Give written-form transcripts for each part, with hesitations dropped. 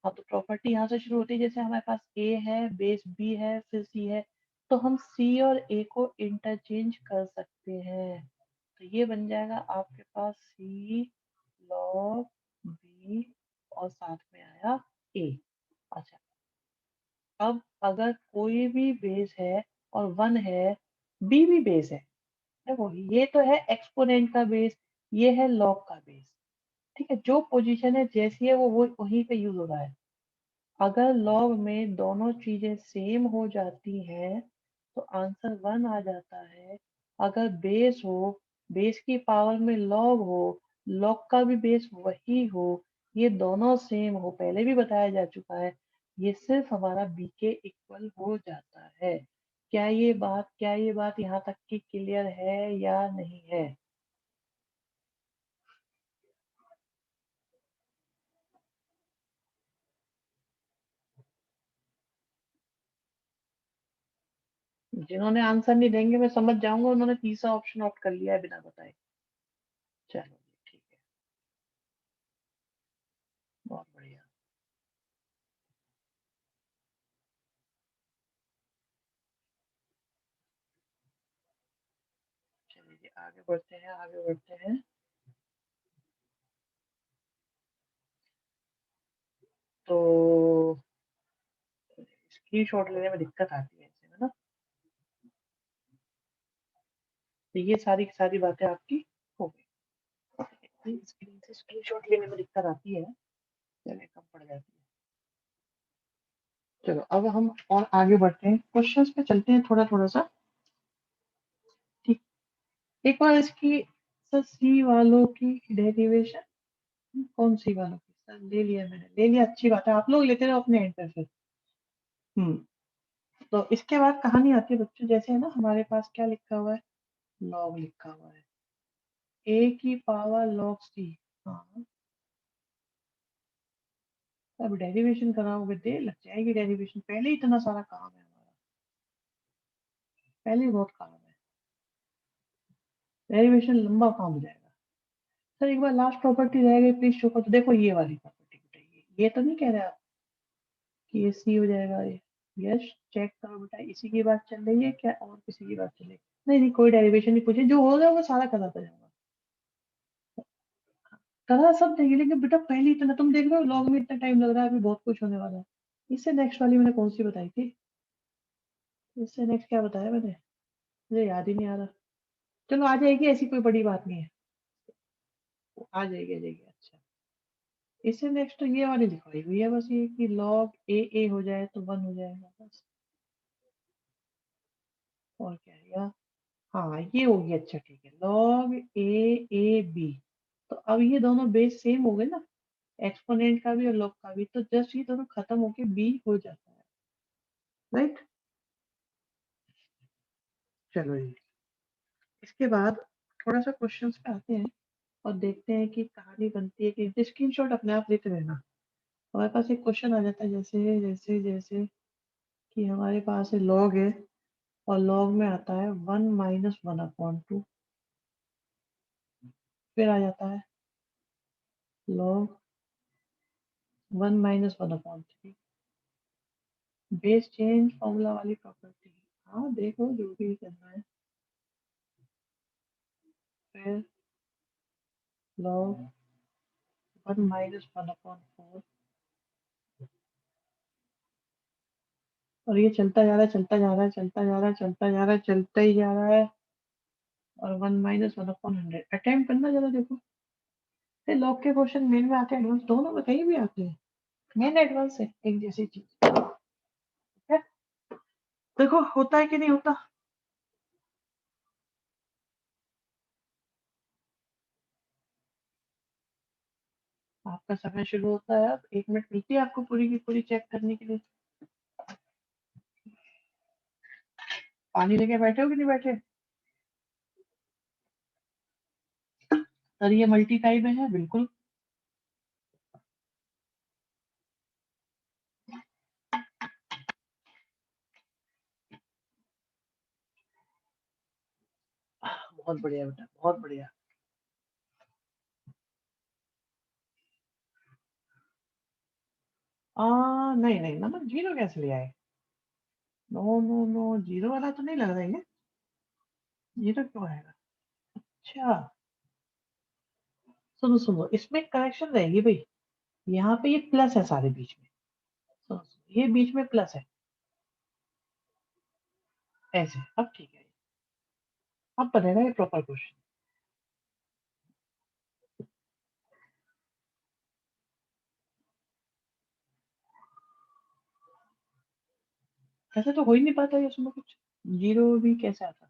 हाँ, तो प्रॉपर्टी यहाँ से शुरू होती है, जैसे हमारे पास ए है, बेस बी है, फिर सी है, तो हम सी और ए को इंटरचेंज कर सकते हैं। तो ये बन जाएगा आपके पास सी लॉग बी और साथ में आया ए। अच्छा, अब अगर कोई भी बेस है और 1 है, बी भी बेस है, देखो ये तो है एक्सपोनेंट का बेस, ये है लॉग का बेस। ठीक है, जो पोजीशन है जैसी है वो वहीं पे यूज हो रहा है। अगर लॉग में दोनों चीजें सेम हो जाती हैं तो आंसर 1 आ जाता है। अगर बेस हो, बेस की पावर में लॉग हो, लॉग का भी बेस वही हो, ये दोनों सेम हो, पहले भी बताया जा चुका है, ये सिर्फ हमारा बी के इक्वल हो जाता है। क्या ये बात यहाँ तक की क्लियर है या नहीं है? जिन्होंने आंसर नहीं देंगे मैं समझ जाऊंगा उन्होंने तीसरा ऑप्शन ऑप्ट कर लिया है बिना बताए। चलो ठीक है, बहुत बढ़िया। चलिए आगे बढ़ते हैं, आगे बढ़ते हैं। तो स्क्रीनशॉट लेने में दिक्कत आती है ऐसे में ना। तो ये सारी की सारी बातें आपकी हो गई। स्क्रीन से स्क्रीनशॉट लेने में दिक्कत आती है, चलिए कम पड़ जाती है। चलो अब हम और आगे बढ़ते हैं, क्वेश्चंस पे चलते हैं थोड़ा थोड़ा सा। ठीक, एक बार इसकी सर सी वालों की डेरिवेशन, कौन सी वालों की सर, ले लिया मैंने, ले लिया, अच्छी बात है, आप लोग लेते रहो अपने एंड पे फिर। हम्म, तो इसके बाद कहानी आती है बच्चों, जैसे है ना हमारे पास क्या लिखा हुआ है, लॉग लिखा हुआ है, ए की पावर लॉग सी। हाँ, अब डेरिवेशन कराओगे देर लग जाएगी, डेरिवेशन पहले ही इतना सारा काम है हमारा, पहले ही बहुत काम है, डेरिवेशन लंबा काम हो जाएगा। सर एक बार लास्ट प्रॉपर्टी रह गई, प्लीज शो कर, तो देखो ये वाली प्रॉपर्टी बताइए, ये तो नहीं कह रहे आप कि ये सी हो जाएगा ये। यस, चेक करो बेटा, इसी की बात चल रही है क्या और किसी की बात चल रही है? नहीं नहीं, कोई डेरिवेशन नहीं पूछे, जो होगा वो सारा कराता जाऊंगा, करा सब देंगे, लेकिन बेटा पहले इतना तुम देख रहे हो लॉग में इतना टाइम लग रहा है, अभी बहुत कुछ होने वाला है। इससे नेक्स्ट वाली मैंने कौन सी बताई थी, इससे नेक्स्ट क्या बताया मैंने, मुझे याद ही नहीं आ रहा। चलो आ जाएगी, ऐसी कोई बड़ी बात नहीं है, आ जाएगी आ जाएगी। अच्छा, इससे नेक्स्ट तो ये वाली लिखवाई हुई है, बस ये कि लॉग ए हो जाए तो 1 हो जाएगा बस, और क्या है यार। हाँ ये होगी, अच्छा ठीक है, लॉग ए बी, तो अब ये दोनों बेस सेम हो गए ना, एक्सपोनेंट का भी और लॉग का भी, तो जस्ट ये दोनों खत्म होके बी हो जाता है, राइट। चलो जी, इसके बाद थोड़ा सा क्वेश्चंस पे आते हैं और देखते हैं कि कहानी बनती है कि स्क्रीनशॉट अपने आप लेते रहना। हमारे पास एक क्वेश्चन आ जाता है, जैसे जैसे जैसे कि हमारे पास लॉग है और लॉग में आता है 1 - 1/2, फिर आ जाता है लॉग 1 - 1/3, बेस चेंज फॉर्मूला वाली प्रॉपर्टी। हाँ देखो जो भी करना है, फिर लॉग 1 - 1/4, और ये चलता जा रहा है, चलता जा रहा है, चलता जा रहा है, चलता जा रहा है, चलता ही जा रहा है, और 1 - 1/100 अटेम्प्ट करना जरा देखो। फिर लॉग के क्वेश्चन मेन में आते हैं, एडवांस, दोनों में कहीं भी आते हैं, मेन एडवांस है एक जैसी चीज है। देखो होता है कि नहीं होता। आपका समय शुरू होता है, अब 1 मिनट मिलती है आपको पूरी की पूरी चेक करने के लिए। पानी लेके बैठे हो कि नहीं बैठे? सर ये मल्टी टाइप है बिल्कुल। बहुत बढ़िया बेटा, बहुत बढ़िया। नहीं नहीं, नंबर जीरो कैसे ले आए? नो नो नो, जीरो वाला तो नहीं लग रहा है ये। जीरो क्यों आएगा? अच्छा, सुनो सुनो, इसमें करेक्शन रहेगी भाई। यहाँ पे ये प्लस है सारे बीच में। सुनो सुनो, ये बीच में प्लस है, ऐसे। अब ठीक है, अब बनेगा ये प्रॉपर क्वेश्चन। ऐसे तो हो ही नहीं पाता ये, उसमें कुछ जीरो भी कैसे आता?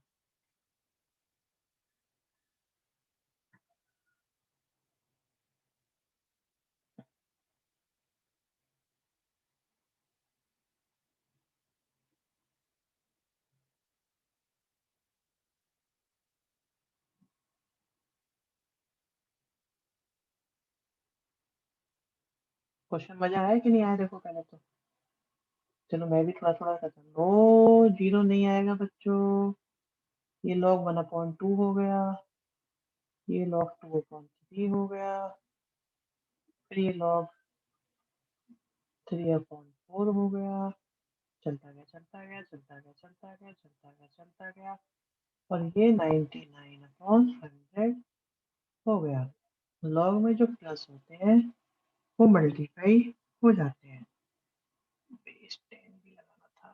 क्वेश्चन मजा आया कि नहीं आया, देखो पहले तो। चलो मैं भी थोड़ा थोड़ा करता हूँ। नो, जीरो नहीं आएगा बच्चों। ये लॉग 1/2 हो गया, ये लॉग 2/3 हो गया, फिर ये लॉग 3/4 हो गया। चलता गया चलता गया चलता गया चलता गया चलता गया चलता गया, और ये 99/100 हो गया। लॉग में जो प्लस होते हैं वो मल्टीप्लाई हो जाते हैं। बेस 10 भी लगाना था।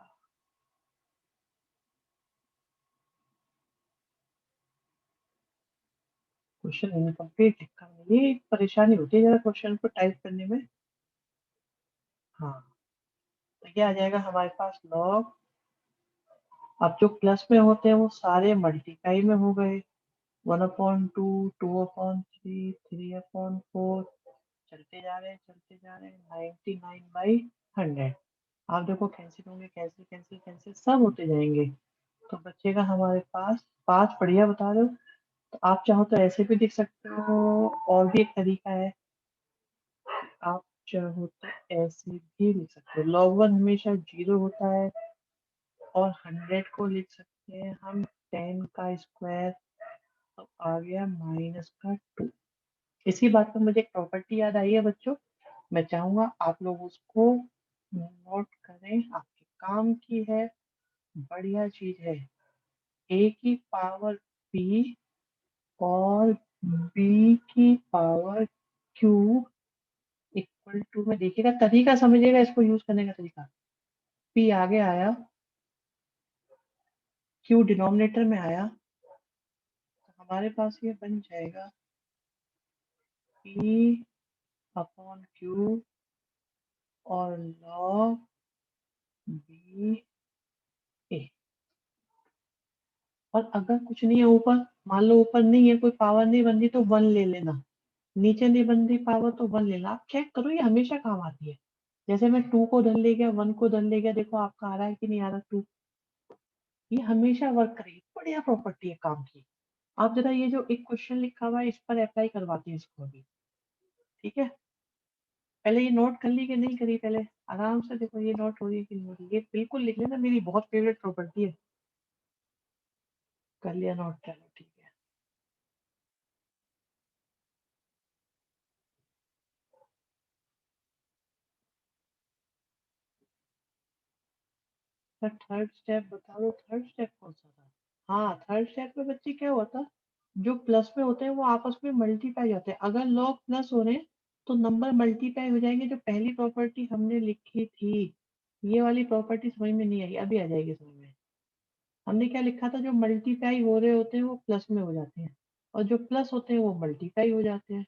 क्वेश्चन इनकम्प्लीट लिखा है, ये परेशानी होती है जरा क्वेश्चन को टाइप करने में। हाँ, तो ये आ जाएगा हमारे पास लॉग। अब जो प्लस में होते हैं वो सारे मल्टीप्लाई में हो गए। 1/2, 2/3, 3/4, चलते जा रहे हैं चलते जा रहे हैं, 99/100। आप देखो कैंसिल होंगे, कैंसिल कैंसिल कैंसिल सब होते जाएंगे। तो बचेगा हमारे पास पांच। बढ़िया बता रहे हो। तो आप चाहो तो ऐसे भी लिख सकते हो, और भी एक तरीका है। आप चाहो तो ऐसे भी लिख सकते हो, लॉग वन हमेशा जीरो होता है, और 100 को लिख सकते हैं हम 10 का स्क्वायर। तो आ गया -2। इसी बात पर मुझे एक प्रॉपर्टी याद आई है बच्चों, मैं चाहूंगा आप लोग उसको नोट करें, आपके काम की है। बढ़िया चीज है। ए की पावर बी और बी की पावर क्यू इक्वल टू में, देखिएगा तरीका समझिएगा इसको यूज करने का तरीका। पी आगे आया, क्यू डिनोमिनेटर में आया, तो हमारे पास ये बन जाएगा P/Q और log बी ए। और अगर कुछ नहीं है ऊपर, मान लो ऊपर नहीं है, कोई पावर नहीं बन रही, तो वन ले लेना। नीचे नहीं बन रही पावर तो वन लेना। आप चेक करो, ये हमेशा काम आती है। जैसे मैं टू को धर ले गया, वन को धर ले गया, देखो आपका आ रहा है कि नहीं आ रहा टू। ये हमेशा वर्क करेगी, बढ़िया प्रॉपर्टी है काम की। आप जरा ये जो एक क्वेश्चन लिखा हुआ है इस पर अप्लाई करवाते हैं इसको अभी। ठीक है, पहले ये नोट कर ली कि नहीं करी, पहले आराम से देखो ये नोट हो रही है कि नहीं हो रही। ये बिल्कुल लिख लेना, मेरी बहुत फेवरेट प्रॉपर्टी है। कर लिया नोट, चलो ठीक है। सर थर्ड स्टेप बता दो, थर्ड स्टेप कौन सा था? हाँ, थर्ड स्टेप में बच्चे क्या होता, जो प्लस में होते हैं वो आपस में मल्टीप्लाई होते हैं। अगर लॉग प्लस हो रहे हैं तो नंबर मल्टीप्लाई हो जाएंगे। जो पहली प्रॉपर्टी हमने लिखी थी, ये वाली प्रॉपर्टी समझ में नहीं आई, अभी आ जाएगी समझ में। हमने क्या लिखा था, जो मल्टीप्लाई हो रहे होते हैं वो प्लस में हो जाते हैं, और जो प्लस होते हैं वो मल्टीप्लाई हो जाते हैं।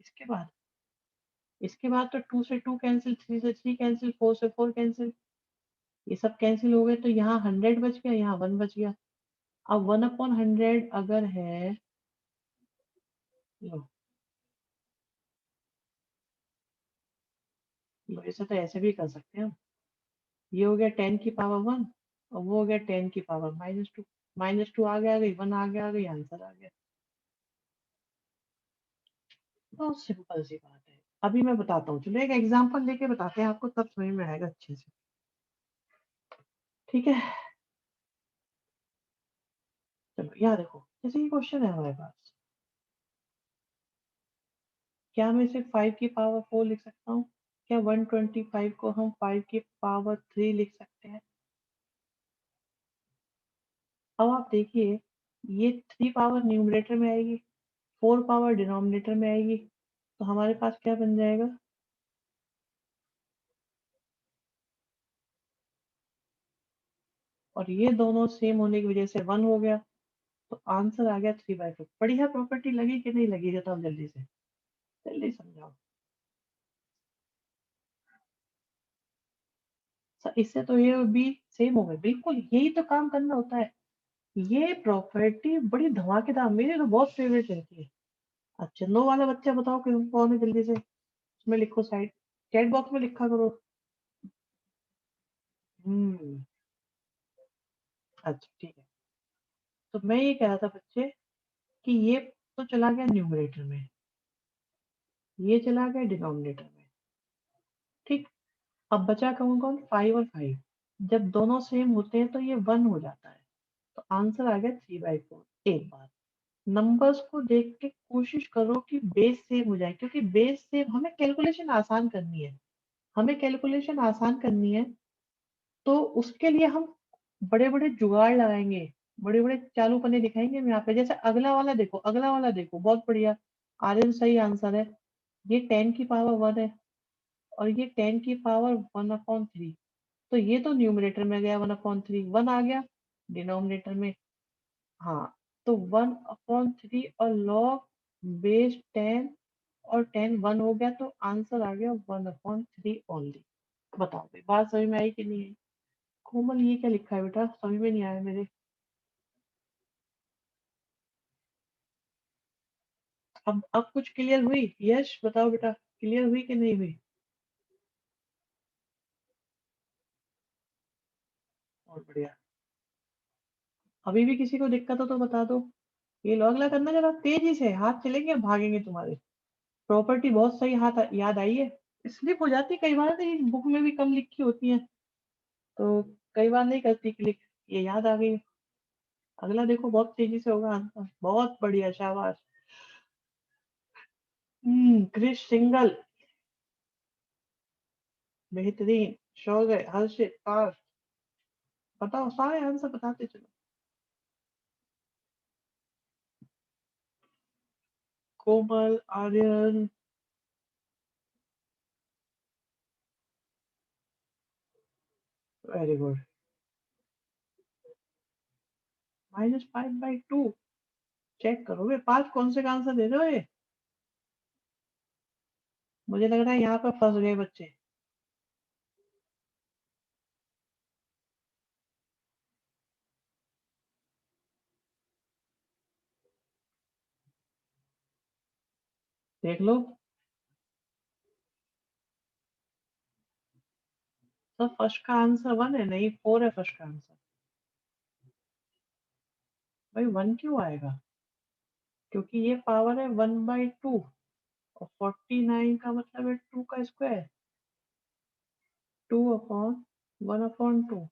इसके बाद, इसके बाद तो टू से टू कैंसिल, थ्री से थ्री कैंसिल, फोर से फोर कैंसिल, ये सब कैंसिल हो गए। तो यहाँ 100 बच गया, यहाँ वन बच गया। अब 1/100 अगर है, लो लो, इसे तो ऐसे भी कर सकते हैं हम। ये हो गया 10 की पावर 1, और वो हो गया 10 की पावर -2। -2 आ गया, आ गई, वन आ गया, आ गई, आंसर आ गया। बहुत सिंपल सी बात है। अभी मैं बताता हूँ, चलो एक एग्जांपल लेके बताते हैं आपको, तब समझ में आएगा अच्छे से। ठीक है, चलो यहाँ देखो, जैसे ये क्वेश्चन है हमारे पास, क्या मैं इसे 5 की पावर 4 लिख सकता हूँ? क्या 125 को हम 5 की पावर 3 लिख सकते हैं? अब आप देखिए, ये 3 पावर न्यूमरेटर में आएगी, 4 पावर डिनोमिनेटर में आएगी, तो हमारे पास क्या बन जाएगा? और ये दोनों सेम होने की वजह से 1 हो गया, तो आंसर आ गया 3/4। बढ़िया प्रॉपर्टी लगी कि नहीं लगी? बताओ जल्दी से, जल्दी समझाओ। इससे तो ये और बी सेम हो गए, बिल्कुल यही तो काम करना होता है। ये प्रॉपर्टी बड़ी धमाकेदार, मेरी तो बहुत फेवरेट रहती है। अच्छा, नो वाला बच्चा बताओ कि कौन है, जल्दी से उसमें लिखो, साइड चैट बॉक्स में लिखा करो। हम्म। अच्छा ठीक है, तो मैं ये कह रहा था बच्चे कि ये तो चला गया न्यूमरेटर में, ये चला गया डिनोमिनेटर में, ठीक। अब बचा कौन कौन? 5 और 5। जब दोनों सेम होते हैं तो ये 1 हो जाता है, तो आंसर आ गया 3/4। एक बात, नंबर्स को देख के कोशिश करो कि बेस सेम हो जाए, क्योंकि बेस सेम, हमें कैलकुलेशन आसान करनी है, हमें कैलकुलेशन आसान करनी है, तो उसके लिए हम बड़े बड़े जुगाड़ लगाएंगे, बड़े बड़े चालू पन्ने दिखाएंगे हम यहाँ पे। जैसे अगला वाला देखो, अगला वाला देखो, बहुत बढ़िया, आर्यन सही आंसर है। ये 10 की पावर 1 है, और ये 10 की पावर 1/3, तो ये तो न्यूमरेटर में गया, 1/3, 1 आ गया डिनोमिनेटर में। हाँ, तो 1/3 और लॉग बेस 10, और 10 1 हो गया, तो आंसर आ गया 1/3 ओनली। बताओ भाई, बात समझ में आई कि नहीं आई? कोमल, ये क्या लिखा है बेटा? समझ में नहीं आया मेरे। अब कुछ क्लियर हुई? यश बताओ बेटा, क्लियर हुई कि नहीं हुई? और बढ़िया। अभी भी किसी को दिक्कत हो तो बता दो। ये लॉग करना, जरा तेजी से हाथ चलेंगे, भागेंगे तुम्हारे। प्रॉपर्टी बहुत सही हाथ याद आई है। स्लिप हो जाती कई बार, तो ये बुक में भी कम लिखी होती है, तो कई बार नहीं करती क्लिक। ये याद आ गई। अगला देखो, बहुत तेजी से होगा आंसर, बहुत बढ़िया, शाबाश। क्रिश सिंगल, बेहतरीन। शौर्य, हर्षित, पास। बताओ, सारे आंसर बताते चलो। कोमल, आर्यन, वेरी गुड। -5/2। चेक करोगे? 5 कौन से का आंसर दे रहे हो ये? मुझे लग रहा है यहाँ पर फंस गए बच्चे। देख लो। तो फर्स्ट का आंसर 1 है, नहीं 4 है फर्स्ट का आंसर। भाई 1 क्यों आएगा? क्योंकि ये पावर है 1/2, और 49 का मतलब है 2 का स्क्वायर, 2/1/2।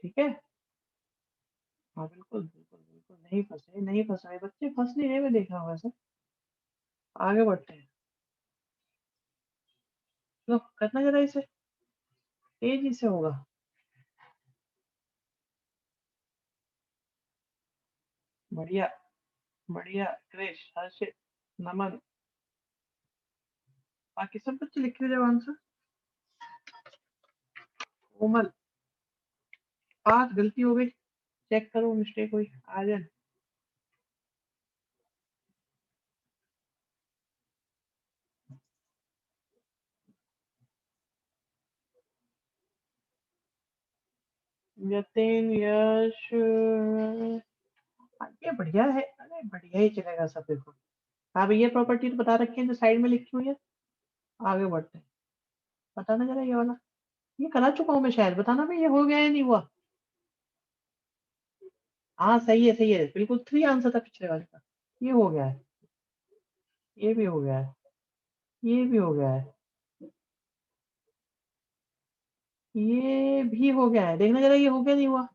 ठीक है। हाँ बिल्कुल बिल्कुल बिल्कुल, नहीं फंसे, नहीं फंसाए बच्चे, फंस नहीं रहे, मैं देख रहा हूँ वैसे। आगे बढ़ते हैं। लो करना जरा इसे, तेजी से होगा। बढ़िया, बढ़िया। क्रिश, हर्षित, नमन, बाकी सब बच्चे लिख के जाओ आंसर। कोमल, 5 गलती हो गई, चेक करो मिस्टेक हुई। आर्यन, जतिन, यश, ये बढ़िया है, अरे बढ़िया ही चलेगा सब, देखो। हाँ भैया, प्रॉपर्टी तो बता रखी है जो साइड में लिखी हुई है। आगे बढ़ते हैं। बताना जरा ये वाला, ये करा चुका हूँ मैं शायद, बताना भाई ये हो गया या नहीं हुआ। हाँ सही है बिल्कुल, 3 आंसर था पिछले वाले का। ये हो गया है, ये भी हो गया है, ये भी हो गया है, ये भी हो गया है। देखना जरा ये हो गया नहीं हुआ।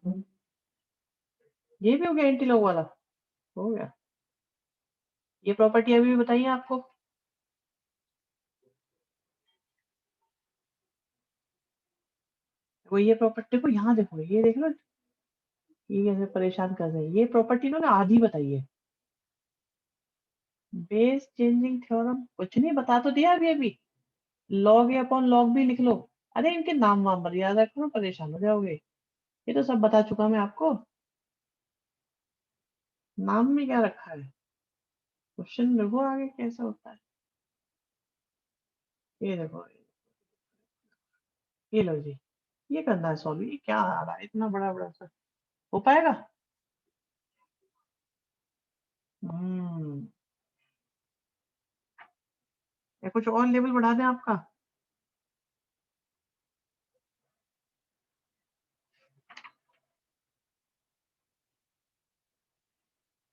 ये भी हो गया एंटी लॉग वाला, हो गया। ये प्रॉपर्टी अभी भी बताइए आपको। वो ये प्रॉपर्टी को यहाँ देखो, ये देख लो, ये कैसे परेशान कर रहे हैं। ये प्रॉपर्टी ना आधी बताइए। बेस चेंजिंग थ्योरम कुछ नहीं बता तो दिया अभी अभी। लॉग ए अपॉन लॉग बी लिख लो। अरे इनके नाम वाम पर याद रखो, परेशान हो जाओगे। ये तो सब बता चुका मैं आपको। नाम में क्या रखा है, क्वेश्चन देखो आगे कैसा होता है। ये देखो, ये लो जी, ये करना है सॉल्व। ये क्या आ रहा है इतना बड़ा बड़ा सा, हो पाएगा? हम्म। या कुछ और लेवल बढ़ा दें आपका?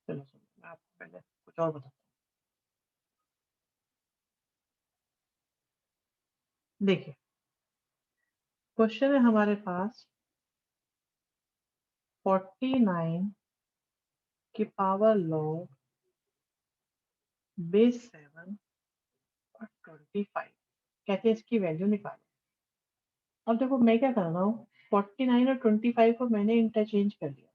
चलो सुनो, मैं आपको पहले कुछ और बताता हूँ। देखिए, क्वेश्चन है हमारे पास 49 की पावर लॉग बेस 7 और 25, कहते हैं इसकी वैल्यू निकालो। अब देखो मैं क्या कर रहा हूँ, 49 और 25 को मैंने इंटरचेंज कर दिया।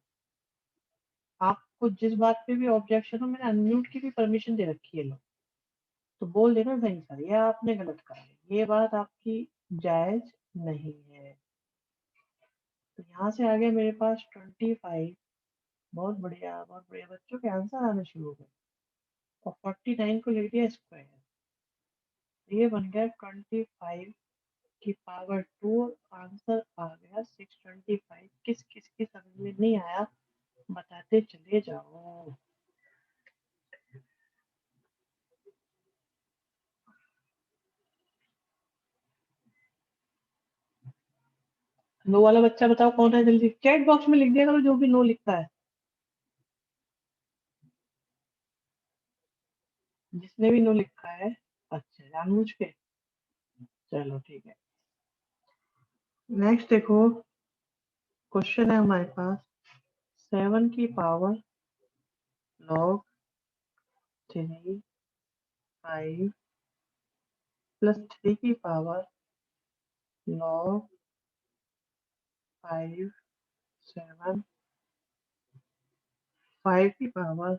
आपको जिस बात पे भी ऑब्जेक्शन हो, मैंने अनम्यूट की भी परमिशन दे रखी है। लो, तो बोल देना नहीं सर ये आपने गलत करा है, ये बात आपकी जायज नहीं है। तो यहाँ से आगे मेरे पास 25, बहुत बढ़िया बहुत बढ़िया, बच्चों के आंसर आने शुरू हो गए। और 49 को लिख दिया स्क्वायर, ये बन गया 25 की पावर 2। आंसर आ गया 625। किस किस की समझ में नहीं आया बताते चले जाओ। नो वाला बच्चा बताओ कौन है, जल्दी चैट बॉक्स में लिख दिया करो जो भी नो लिखता है, जिसने भी नो लिखा है। अच्छा, जानबूझ के। चलो ठीक है। नेक्स्ट देखो, क्वेश्चन है हमारे पास 7 की पावर लॉग 3 5 प्लस 3 की पावर लॉग 5 7 5 की पावर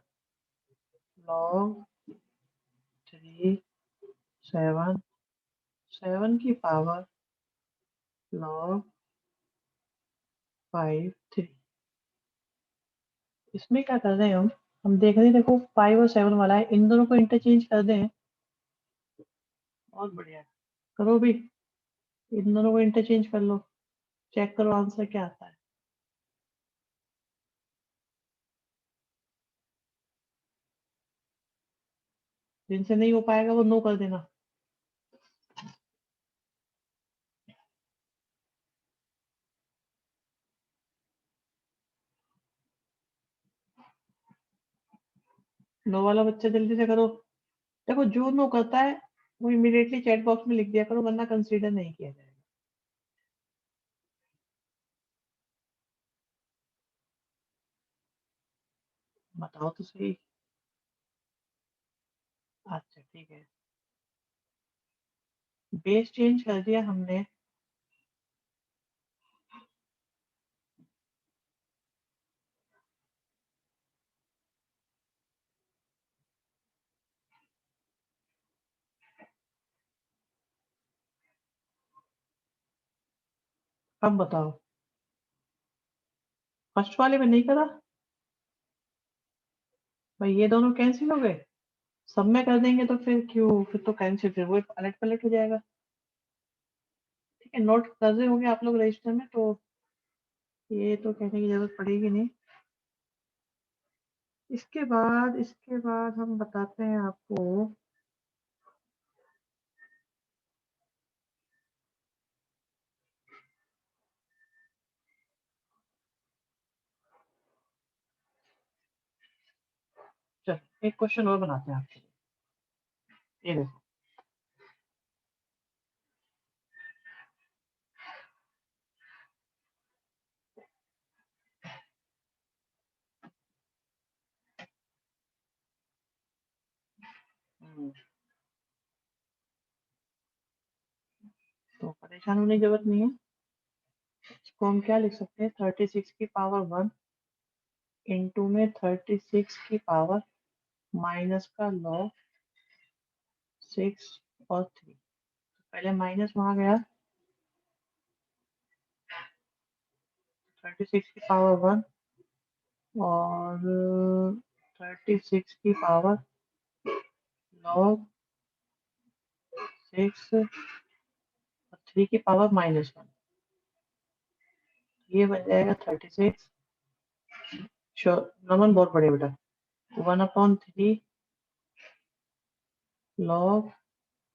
लॉग 3 7 7 की पावर लॉग 5 3। इसमें क्या कर रहे हैं हम देख रहे हैं, देखो 5 और 7 वाला है, इन दोनों को इंटरचेंज कर दें। बहुत बढ़िया, करो भी, इन दोनों को इंटरचेंज कर लो, चेक करो आंसर क्या आता है। जिनसे नहीं हो पाएगा वो नो कर देना। नो वाला बच्चा जल्दी से करो। देखो जो नो करता है वो इमीडिएटली चैट बॉक्स में लिख दिया करो, वरना कंसीडर नहीं किया जाएगा। बताओ तो सही। अच्छा ठीक है, बेस चेंज कर दिया हमने। अब बताओ, फर्स्ट वाले में नहीं करा भाई, ये दोनों कैंसिल हो गए। सब में कर देंगे तो फिर क्यों, फिर तो कैंसिल, फिर वो अलट पलट हो जाएगा। ठीक है, नोट कर रहे होंगे आप लोग रजिस्टर में, तो ये तो कहने की जरूरत पड़ेगी नहीं। इसके बाद हम बताते हैं आपको। चलो एक क्वेश्चन और बनाते हैं आपके लिए, ये देखो। तो परेशान होने की जरूरत नहीं है। इसको हम क्या लिख सकते हैं, 36 की पावर 1 इंटू में 36 की पावर माइनस का लॉग 6 और 3। पहले माइनस वहां गया, 36 की पावर 1 और 36 की पावर लॉग 6 और 3 की पावर -1, ये बन जाएगा 36। नमन बहुत बड़े बेटा, 1/3 लॉग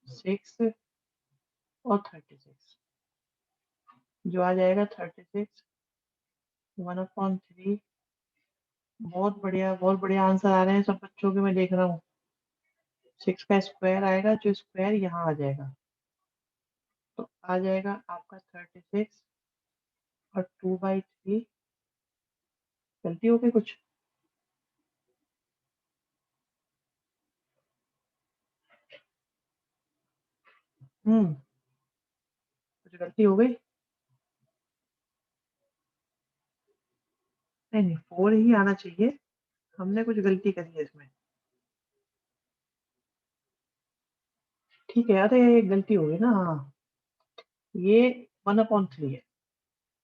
6 और 36, जो आ जाएगा 36 1/3। बहुत बढ़िया आंसर आ रहे हैं सब बच्चों के, मैं देख रहा हूँ। 6 का स्क्वायर आएगा, जो स्क्वायर यहाँ आ जाएगा, तो आ जाएगा आपका 36 और 2/3। गलती हो गई कुछ? कुछ गलती हो गई? नहीं नहीं, 4 ही आना चाहिए, हमने कुछ गलती करी है इसमें। ठीक है, अरे गलती हो गई ना, हाँ, ये 1/3 है,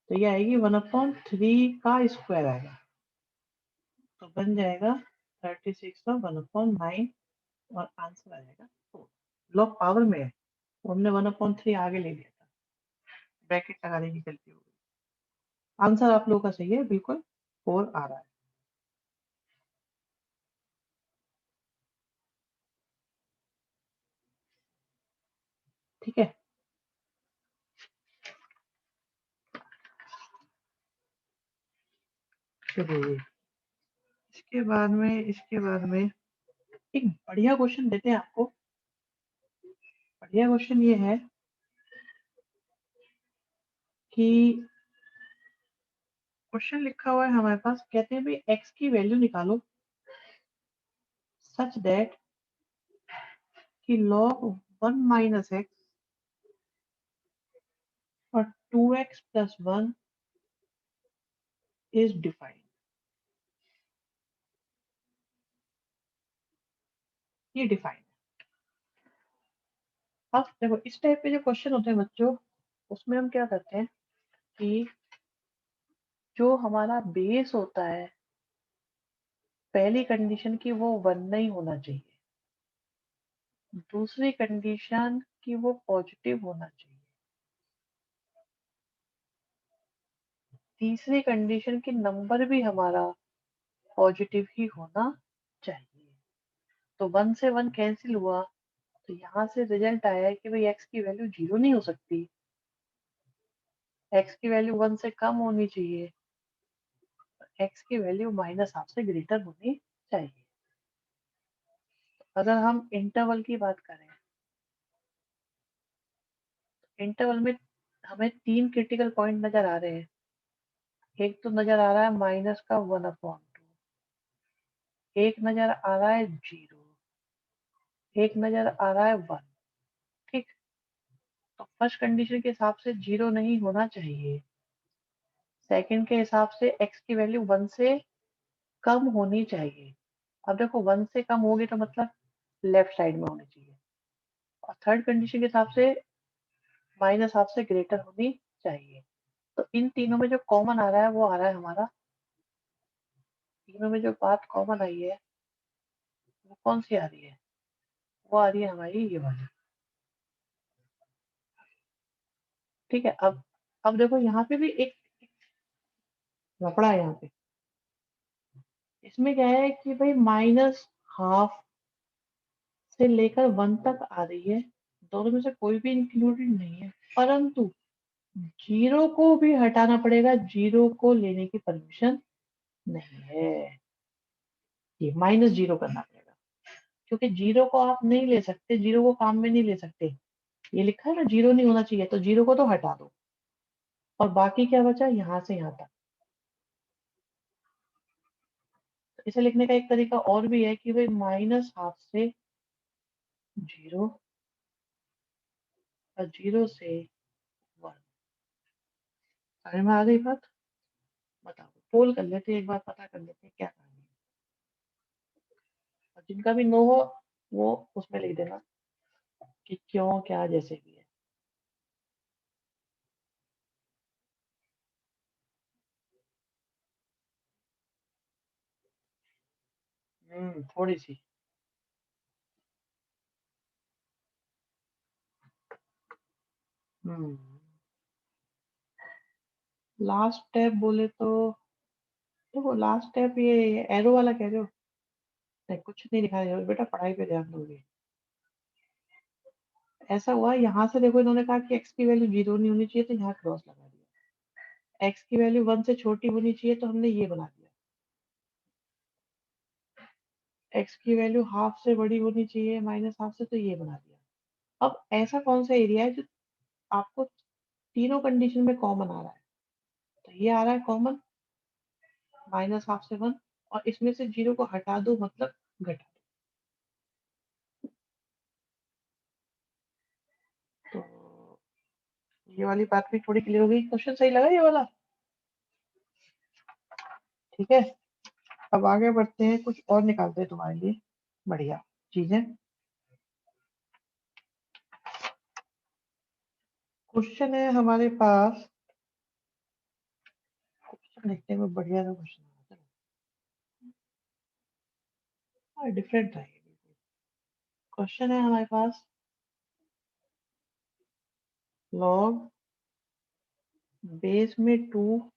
तो ये आएगी 1/3 का स्क्वायर आएगा, तो बन जाएगा 36 का 1/9 और आंसर आ जाएगा 4। लॉग पावर में है, तो हमने 1/3 आगे ले लिया था, ब्रैकेट लगाने की गलती हो गई। आंसर आप लोगों का सही है, बिल्कुल 4 आ रहा है। ठीक है, चलिए इसके बाद में एक बढ़िया क्वेश्चन देते हैं आपको। बढ़िया क्वेश्चन ये है कि क्वेश्चन लिखा हुआ है हमारे पास, कहते हैं भाई x की वैल्यू निकालो सच दैट कि log 1 - x और 2x + 1 इज डिफाइंड। ये डिफाइंड। अब देखो इस टाइप के जो क्वेश्चन होते हैं बच्चों, उसमें हम क्या करते हैं कि जो हमारा बेस होता है पहली कंडीशन की, वो 1 नहीं होना चाहिए। दूसरी कंडीशन की वो पॉजिटिव होना चाहिए। तीसरी कंडीशन की नंबर भी हमारा पॉजिटिव ही होना चाहिए। तो 1 से 1 कैंसिल हुआ, तो यहाँ से रिजल्ट आया है कि भाई x की वैल्यू 0 नहीं हो सकती, x की वैल्यू 1 से कम होनी चाहिए, x की वैल्यू -1/2 से ग्रेटर होनी चाहिए। अगर हम इंटरवल की बात करें, इंटरवल में हमें 3 क्रिटिकल पॉइंट नजर आ रहे हैं। एक तो नजर आ रहा है -1/2, एक नजर आ रहा है 0, एक नजर आ रहा है 1। ठीक, तो फर्स्ट कंडीशन के हिसाब से 0 नहीं होना चाहिए, सेकंड के हिसाब से x की वैल्यू 1 से कम होनी चाहिए। अब देखो 1 से कम होगी तो मतलब लेफ्ट साइड में होनी चाहिए, और थर्ड कंडीशन के हिसाब से -1/2 से ग्रेटर होनी चाहिए। तो इन तीनों में जो कॉमन आ रहा है वो आ रहा है हमारा, तीनों में जो बात कॉमन आई है वो कौन सी आ रही है, वो आ रही है हमारी ये वाली। ठीक है, अब देखो यहाँ पे भी एक लफड़ा है यहाँ पे। इसमें क्या है कि भाई -1/2 से लेकर 1 तक आ रही है, दोनों में से कोई भी इंक्लूडेड नहीं है, परंतु 0 को भी हटाना पड़ेगा, 0 को लेने की परमिशन नहीं है, ये -0 करना पड़ेगा, क्योंकि 0 को आप नहीं ले सकते, 0 को काम में नहीं ले सकते। ये लिखा है ना 0 नहीं होना चाहिए, तो 0 को तो हटा दो, और बाकी क्या बचा, यहाँ से यहाँ तक। तो इसे लिखने का एक तरीका और भी है कि भाई -1/2 से 0 और 0 से 1। समझ में आ गई बात? बताओ, पोल कर लेते हैं, एक बार पता कर लेते हैं क्या कहानी है। और जिनका भी नो हो वो उसमें लिख देना कि क्यों क्या जैसे भी है। थोड़ी सी। हम्म लास्ट स्टेप बोले तो देखो, लास्ट स्टेप ये एरो वाला कह रहे हो? नहीं, कुछ नहीं दिखाया जाएगा बेटा, पढ़ाई पे ध्यान दोगे। ऐसा हुआ यहाँ से देखो, इन्होंने कहा कि एक्स की वैल्यू 0 नहीं होनी चाहिए तो यहाँ क्रॉस लगा दिया। एक्स की वैल्यू 1 से छोटी होनी चाहिए तो हमने ये बना दिया। एक्स की वैल्यू हाफ से बड़ी होनी चाहिए, माइनस हाफ से, तो ये बना दिया। अब ऐसा कौन सा एरिया है जो आपको तीनों कंडीशन में कॉमन आ रहा है? तो ये आ रहा है कॉमन, माइनस हाफ से 1, और इसमें से 0 को हटा दो मतलब घटा दो। तो ये वाली बात भी थोड़ी क्लियर हो गई। क्वेश्चन सही लगा ये वाला? ठीक है, अब आगे बढ़ते हैं, कुछ और निकालते हैं तुम्हारे लिए बढ़िया चीजें। क्वेश्चन है हमारे पास, क्वेश्चन देखते हैं, बढ़िया सा क्वेश्चन है, डिफरेंट है। क्वेश्चन है हमारे पास, लॉग बेस में 2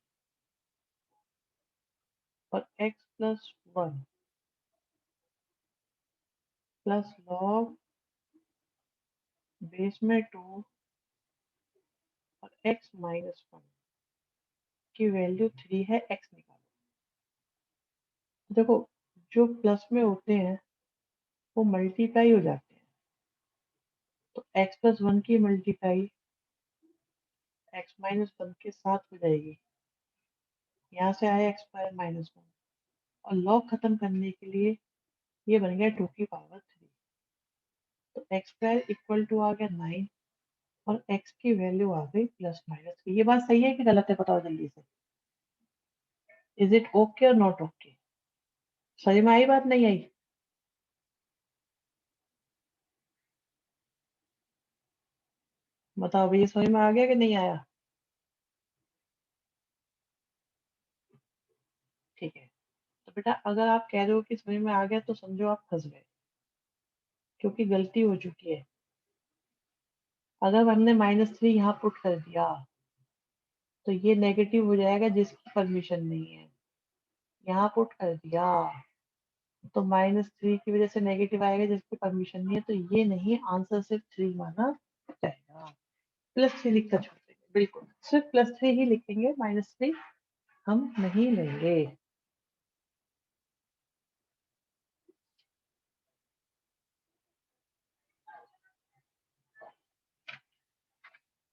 और x plus 1 plus log base में 2 और x माइनस 1 की वैल्यू 3 है, x निकालो। देखो, जो प्लस में होते हैं वो मल्टीप्लाई हो जाते हैं, तो x प्लस 1 की मल्टीप्लाई x माइनस 1 के साथ हो जाएगी। यहाँ से आया एक्स स्क्वायर माइनस 1, और लॉग खत्म करने के लिए ये बन गया 2 की पावर 3। तो एक्स स्क्वायर इक्वल टू आ गया 9, और x की वैल्यू आ गई प्लस माइनस की। ये बात सही है कि गलत है, बताओ जल्दी से। इज इट ओके और नॉट ओके? सही में आई बात, नहीं आई? बताओ भैया, समझ में आ गया कि नहीं आया? ठीक है, तो बेटा अगर आप कह रहे हो कि समझ में आ गया तो समझो आप फंस गए, क्योंकि गलती हो चुकी है। अगर हमने -3 यहाँ पुट कर दिया तो ये नेगेटिव हो जाएगा, जिसकी परमिशन नहीं है। यहाँ पुट कर दिया तो -3 की वजह से नेगेटिव आएगा, जिसकी परमिशन नहीं है, तो ये नहीं, आंसर सिर्फ 3 माना जाएगा। +3 लिखकर छोड़ देंगे, बिल्कुल सिर्फ +3 ही लिखेंगे, -3 हम नहीं लेंगे।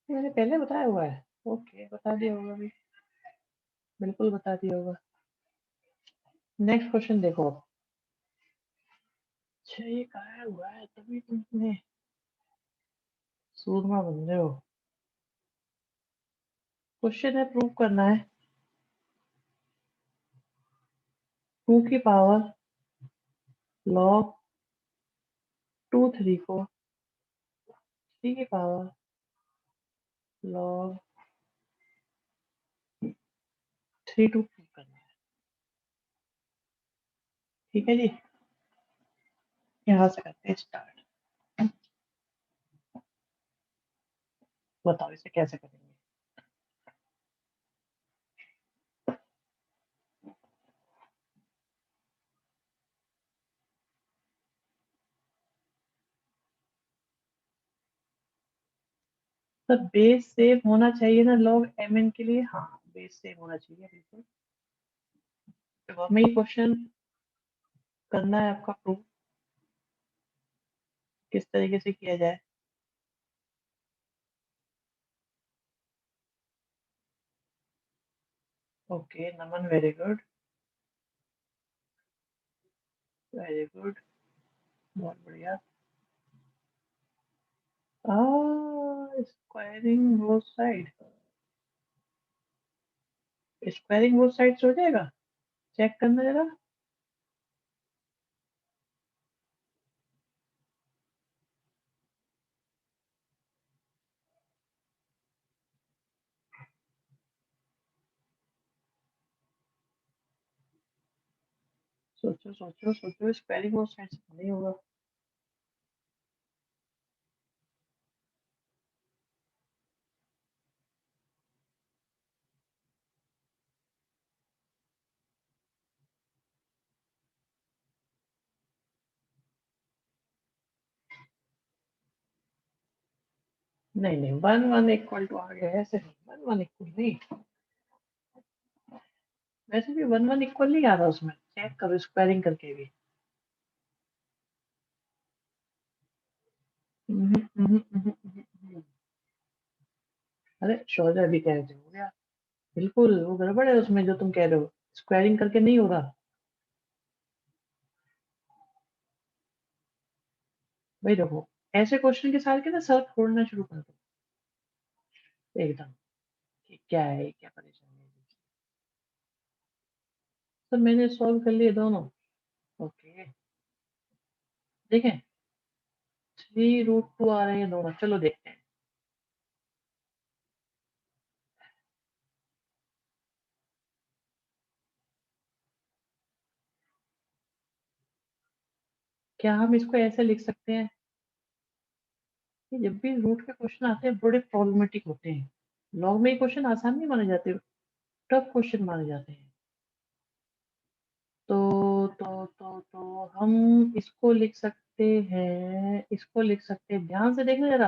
मैंने पहले बताया हुआ है। ओके, बता दिया होगा भी, बिल्कुल बता दिया होगा। नेक्स्ट क्वेश्चन देखो। अच्छा, ये कहा हुआ है तभी तुमने सूरमा बन रहे हो। क्वेश्चन है, प्रूव करना है 2 की पावर log 2 3 को 3 की पावर log 3 2 प्रूव करना है। ठीक है जी, यहाँ से करते हैं स्टार्ट। बताओ इसे कैसे करेंगे। तो बेस सेम होना चाहिए ना log mn के लिए? हाँ, बेस सेम होना चाहिए बिल्कुल। तो हमें ये क्वेश्चन करना है आपका प्रूव, किस तरीके से किया जाए। ओके नमन, वेरी गुड, वेरी गुड, बहुत बढ़िया। Squaring both side, squaring both sides हो जाएगा, चेक करना जरा। सोचो सोचो सोचो, स्क्वायरिंग बोथ साइड्स नहीं होगा। नहीं नहीं, 1 1 इक्वल टू आ गया है, ऐसे नहीं, 1 1 इक्वल नहीं। वैसे भी 1 1 इक्वल नहीं आ रहा उसमें, चेक करो स्क्वायरिंग करके भी। हम्म, हम्म, हम्म, हम्म। अरे शौर्य भी कह रहे हो यार, बिल्कुल वो गड़बड़ है उसमें जो तुम कह रहे हो, स्क्वायरिंग करके नहीं होगा। भाई देखो, ऐसे क्वेश्चन के साथ के ना सर फोड़ना शुरू कर दो एकदम, कि क्या है क्या परेशानी है। तो मैंने सॉल्व कर लिए दोनों। ओके, देखें, 3√2 आ रहे हैं दोनों, चलो देखते हैं। क्या हम इसको ऐसे लिख सकते हैं कि जब भी रूट के क्वेश्चन आते हैं बड़े प्रॉब्लमेटिक होते हैं, लॉग में क्वेश्चन आसान नहीं माने जाते, टफ क्वेश्चन माने जाते हैं। तो हम इसको लिख सकते हैं, इसको लिख सकते हैं, ध्यान से देखना जरा।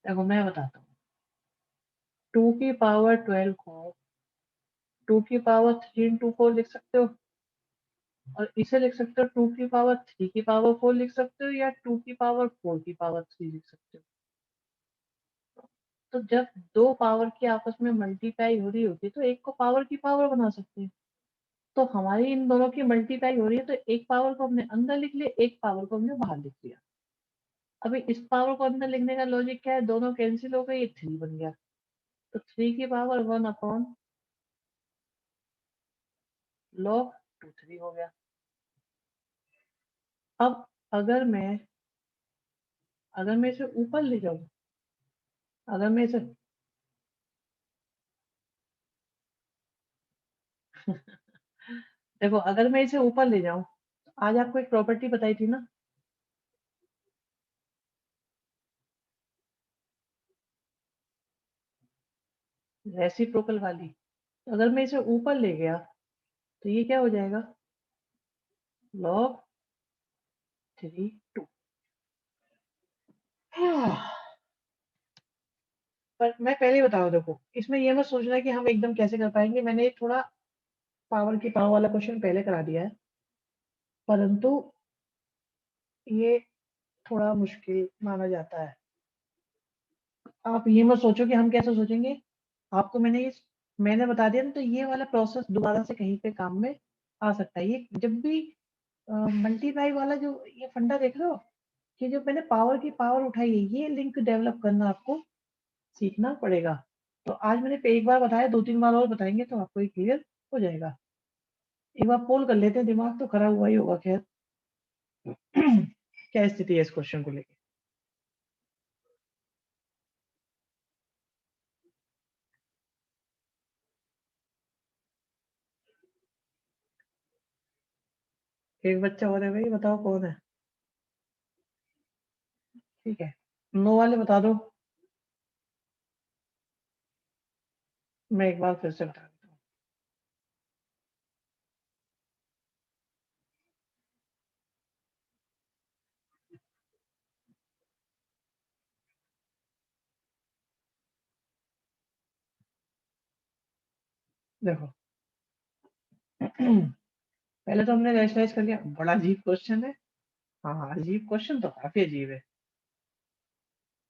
देखो मैं बताता हूँ, 2 की पावर 12 को 2 की पावर 3 into 4 लिख सकते हो, और इसे लिख सकते हो 2 की पावर 3 की पावर 4 लिख सकते हो, या 2 की पावर 4 की पावर 3 लिख सकते हो। तो जब दो पावर की आपस में मल्टीप्लाई हो रही होती है तो एक को पावर की पावर बना सकते हैं। तो हमारी इन दोनों की मल्टीप्लाई हो रही है, तो एक पावर को हमने अंदर लिख लिया, एक पावर को हमने बाहर लिख लिया। अभी इस पावर को अंदर लिखने का लॉजिक क्या है, दोनों कैंसिल हो गए, ये 3 बन गया, तो 3 की पावर 1/log 2 3 हो गया। अब अगर मैं अगर मैं इसे ऊपर ले जाऊं, अगर मैं इसे देखो, अगर मैं इसे ऊपर ले जाऊं, आज आपको एक प्रॉपर्टी बताई थी ना, रेसिप्रोकल वाली। तो अगर मैं इसे ऊपर ले गया तो ये क्या हो जाएगा, log 3 2। पर मैं पहले ही बता रहा हूं, देखो इसमें ये मत सोचना कि हम एकदम कैसे कर पाएंगे, मैंने थोड़ा पावर की पावर वाला क्वेश्चन पहले करा दिया है, परंतु ये थोड़ा मुश्किल माना जाता है। आप ये मत सोचो कि हम कैसे सोचेंगे, आपको मैंने बता दिया ना, तो ये वाला प्रोसेस दोबारा से कहीं पे काम में आ सकता है। ये जब भी मल्टीप्लाई वाला जो ये फंडा देख रहे हो, कि जो मैंने पावर की पावर उठाई है, ये लिंक डेवलप करना आपको सीखना पड़ेगा। तो आज मैंने एक बार बताया, 2 3 बार और बताएंगे तो आपको ये क्लियर हो जाएगा। एक बार पोल कर लेते हैं, दिमाग तो खराब हुआ ही होगा खैर। क्या स्थिति है इस क्वेश्चन को लेकर। एक बच्चा और है भाई, बताओ कौन है। ठीक है, नो वाले बता दो। मैं एक बार फिर से बता देता हूँ। देखो, पहले तो हमने रैशनलाइज कर लिया, बड़ा अजीब क्वेश्चन है। हाँ, अजीब क्वेश्चन तो काफी अजीब है।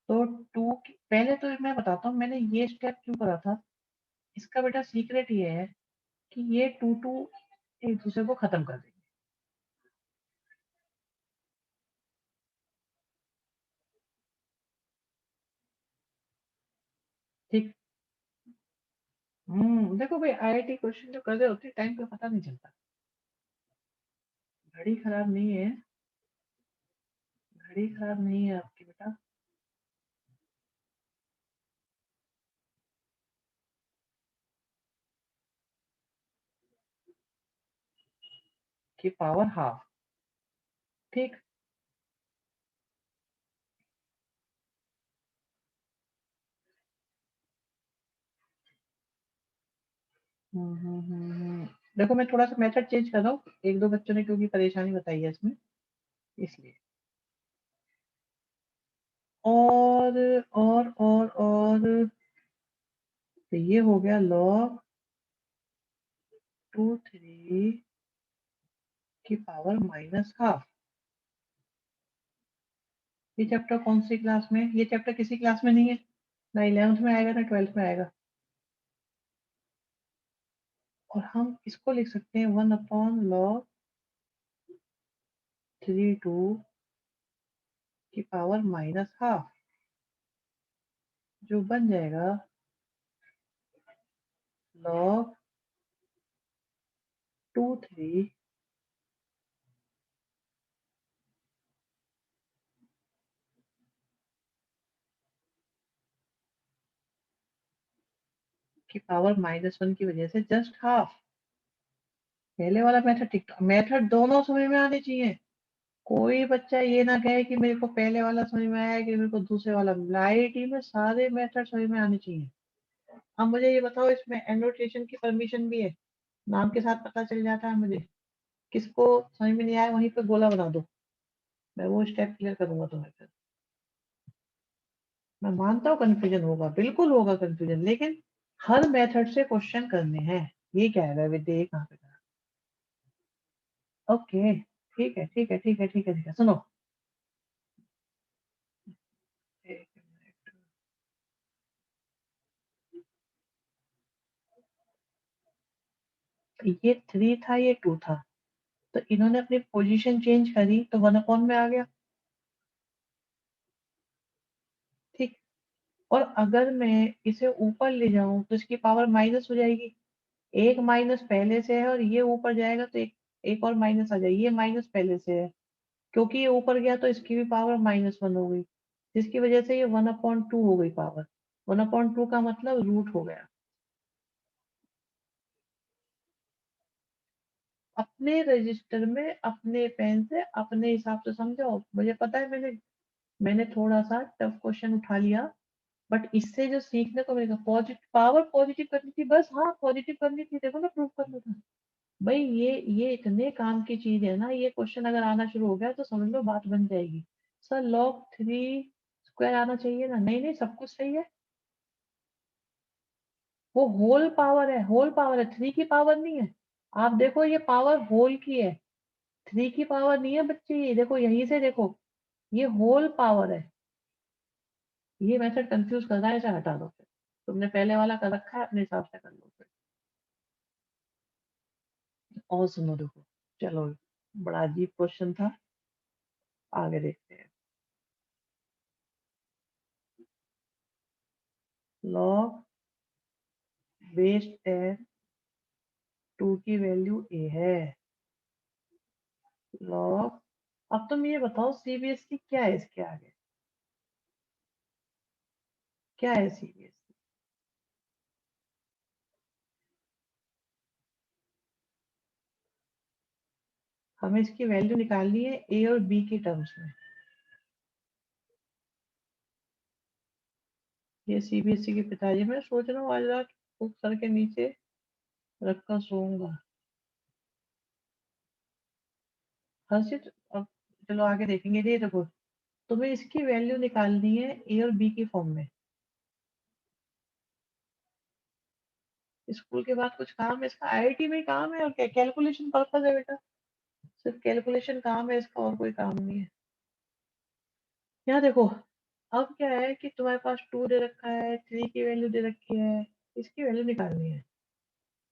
तो पहले तो मैं बताता हूँ मैंने ये स्टेप क्यों करा था। इसका बेटा सीक्रेट ये है कि ये 2 2 एक दूसरे को खत्म कर देंगे। ठीक। देखो भाई आईआईटी क्वेश्चन जो कर रहे होते टाइम का पता नहीं चलता। घड़ी खराब नहीं है, घड़ी खराब नहीं है आपकी बेटा। की पावर हाफ। ठीक। देखो मैं थोड़ा सा मेथड चेंज कर रहा हूँ, एक दो बच्चों ने क्योंकि परेशानी बताई है इसमें, इसलिए। और तो ये हो गया log 2 3 की पावर माइनस हाफ। ये चैप्टर कौन सी क्लास में? ये चैप्टर किसी क्लास में नहीं है, ना 11th में आएगा ना 12th में आएगा। और हम इसको लिख सकते हैं 1/log 3 2 की पावर माइनस हाफ, जो बन जाएगा log 2 3 की पावर -1 की वजह से जस्ट हाफ। पहले वाला मेथड ठीक था, मेथड दोनों समझ में आने चाहिए। कोई बच्चा ये ना कहे कि मेरे को पहले वाला समझ में आया कि मेरे को दूसरे वाला। आईआईटी में सारे मेथड समझ में आने चाहिए। अब मुझे ये बताओ, इसमें एनोटेशन की परमिशन भी है, नाम के साथ पता चल जाता है मुझे। किसको समझ में नहीं आया वहीं पे गोला बना दो, मैं वो स्टेप क्लियर करूंगा तुम्हें फिर। मैं मानता हूँ कंफ्यूजन होगा, बिल्कुल होगा कंफ्यूजन, लेकिन हर मेथड से क्वेश्चन करने हैं। ये क्या है विद्या, ये कहाँ पे करा? ओके, ठीक है ठीक है ठीक है ठीक है ठीक है, सुनो। एक मिनट। ये 3 था, ये 2 था, तो इन्होंने अपनी पोजीशन चेंज करी तो 1 अपॉन में आ गया। ठीक। और अगर मैं इसे ऊपर ले जाऊं तो इसकी पावर माइनस हो जाएगी। एक माइनस पहले से है और ये ऊपर जाएगा तो एक एक और माइनस आ जाएगी। ये माइनस पहले से है, क्योंकि ये ऊपर गया तो इसकी भी पावर -1 हो गई, जिसकी वजह से ये 1/2 हो गई पावर। 1/2 का मतलब रूट हो गया। अपने रजिस्टर में अपने पेन से अपने हिसाब से समझो। मुझे पता है मैंने मैंने थोड़ा सा टफ क्वेश्चन उठा लिया, बट इससे जो सीखने को मिलेगा, पॉजिटिव पावर पॉजिटिव करनी थी बस। हाँ पॉजिटिव करनी थी, देखो ना प्रूव करना था। भाई ये इतने काम की चीज है ना, ये क्वेश्चन अगर आना शुरू हो गया तो समझ लो बात बन जाएगी। सर log 3 स्क्वायर आना चाहिए ना? नहीं नहीं, सब कुछ सही है। वो होल पावर है, होल पावर है, 3 की पावर नहीं है। आप देखो ये पावर होल की है, 3 की पावर नहीं है बच्चे। ये देखो यहीं से देखो, ये होल पावर है। ये मेथड कंफ्यूज कर रहा है, इसे हटा दो फिर। तुमने पहले वाला कर रखा है, अपने हिसाब से कर लो फिर। और सुनो देखो, चलो, बड़ा अजीब क्वेश्चन था, आगे देखते हैं। लॉग बेस 10 2 की वैल्यू ए है। लॉग, अब तुम ये बताओ सीबीएसई क्या है इसके आगे? क्या है सीबीएसई? हमें इसकी वैल्यू निकालनी है ए और बी के टर्म्स में। ये सीबीएसई के पिताजी, मैं सोच रहा हूँ आज रात बुक सर के नीचे रख कर सोऊंगा। हर्षित, अब चलो आगे देखेंगे। ये देखो, तुम्हें इसकी वैल्यू निकालनी है ए और बी की फॉर्म में। स्कूल के बाद कुछ काम है इसका? आईआईटी में ही काम है और क्या, कैलकुलेशन पर्पज है बेटा। सिर्फ कैलकुलेशन काम है इसका, और कोई काम नहीं है। यहाँ देखो, अब क्या है कि तुम्हारे पास 2 दे रखा है, 3 की वैल्यू दे रखी है, इसकी वैल्यू निकालनी है।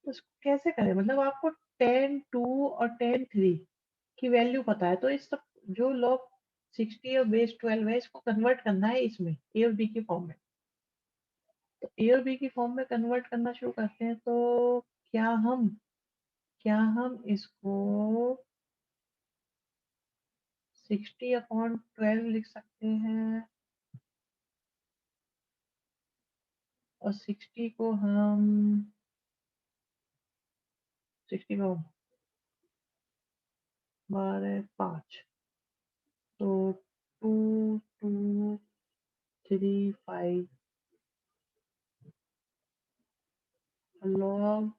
तो इसको कैसे करें? मतलब आपको tan 2 और tan 3 की वैल्यू पता है, तो इस सब जो log 60 और बेस 12 है, इसको कन्वर्ट करना है इसमें ए और बी की फॉर्म में। तो ए और बी की फॉर्म में कन्वर्ट करना शुरू करते हैं, तो क्या हम इसको 60/12 लिख सकते हैं, और 60 को हम 60 को 12/5, तो 2235 log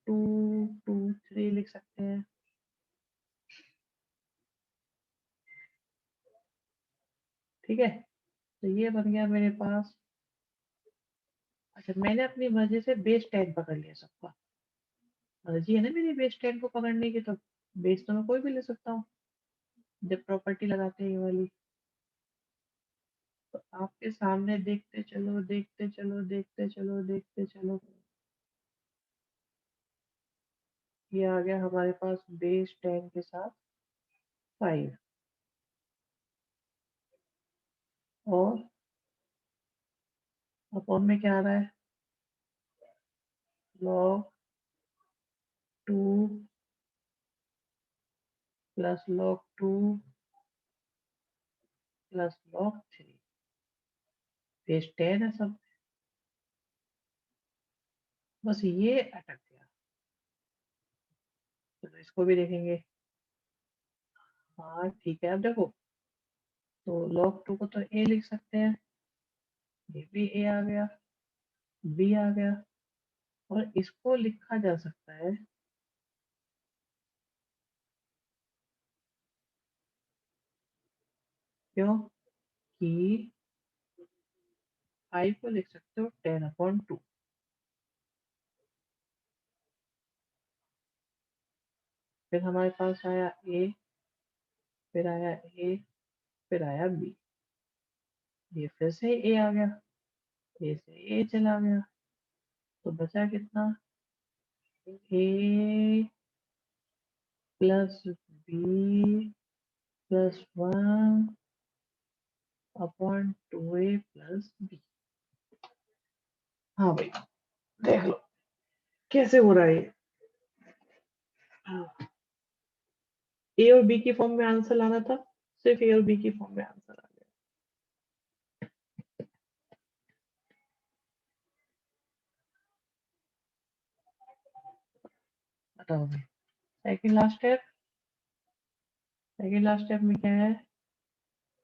223 लिख सकते हैं। ठीक है, तो ये बन गया मेरे पास। अच्छा, मैंने अपनी मर्जी से बेस 10 पकड़ लिया सबका। मर्जी है ना मेरी बेस 10 को पकड़ने की, तो बेस तो मैं कोई भी ले सकता हूँ जब प्रॉपर्टी लगाते हैं ये वाली। तो आपके सामने देखते चलो देखते चलो देखते चलो देखते चलो, ये आ गया हमारे पास बेस 10 के साथ 5, और अपॉन में क्या आ रहा है, log 2 plus log 2 plus log 3, base 10 है सब। बस ये अटक गया, चलो इसको भी देखेंगे। हाँ ठीक है, अब देखो, तो log 2 को तो a लिख सकते हैं, ये भी a आ गया, b आ गया, और इसको लिखा जा सकता है, क्यों कि 5 को लिख सकते हो 10/2। फिर हमारे पास आया a, फिर आया a, फिर आया b, ये फिर से a आ गया, a से a चला गया, तो बचा कितना, a plus b plus 1/2a plus b। हाँ भाई, देख लो कैसे हो रहा है ये। ए और बी की फॉर्म में आंसर लाना था, सिर्फ ए और बी की फॉर्म में आंसर आ गया। बताओ भाई, सेकंड लास्ट स्टेप में क्या है,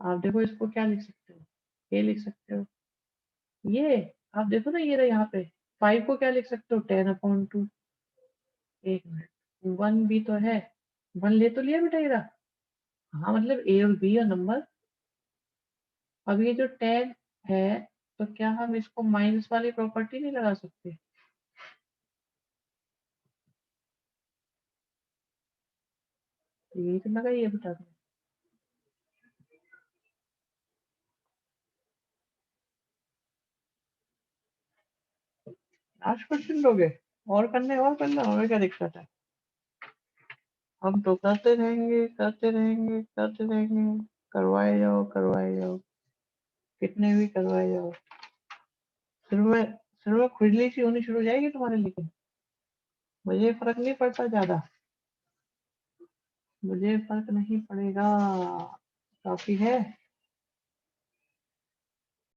आप देखो इसको क्या लिख सकते हो, ए लिख सकते हो, ये आप देखो ना, ये रहा यहाँ पे, 5 को क्या लिख सकते हो, 10/2। एक मिनट, 1 भी तो है, 1 ले तो लिया बेटा, ये रहा। हाँ मतलब ए और बी और नंबर। अब ये जो 10 है, तो क्या हम इसको माइनस वाली प्रॉपर्टी नहीं लगा सकते? तो यही तो लगा, ये बता दो। लास्ट क्वेश्चन लोगे, और करने और करना, हमें क्या दिक्कत है, हम तो करते रहेंगे करते रहेंगे करते रहेंगे, करवाए जाओ, कितने भी करवाए जाओ। सिर में खुजली सी होनी शुरू हो जाएगी तुम्हारे, लेकिन मुझे फर्क नहीं पड़ता ज्यादा, मुझे फर्क नहीं पड़ेगा, काफी है।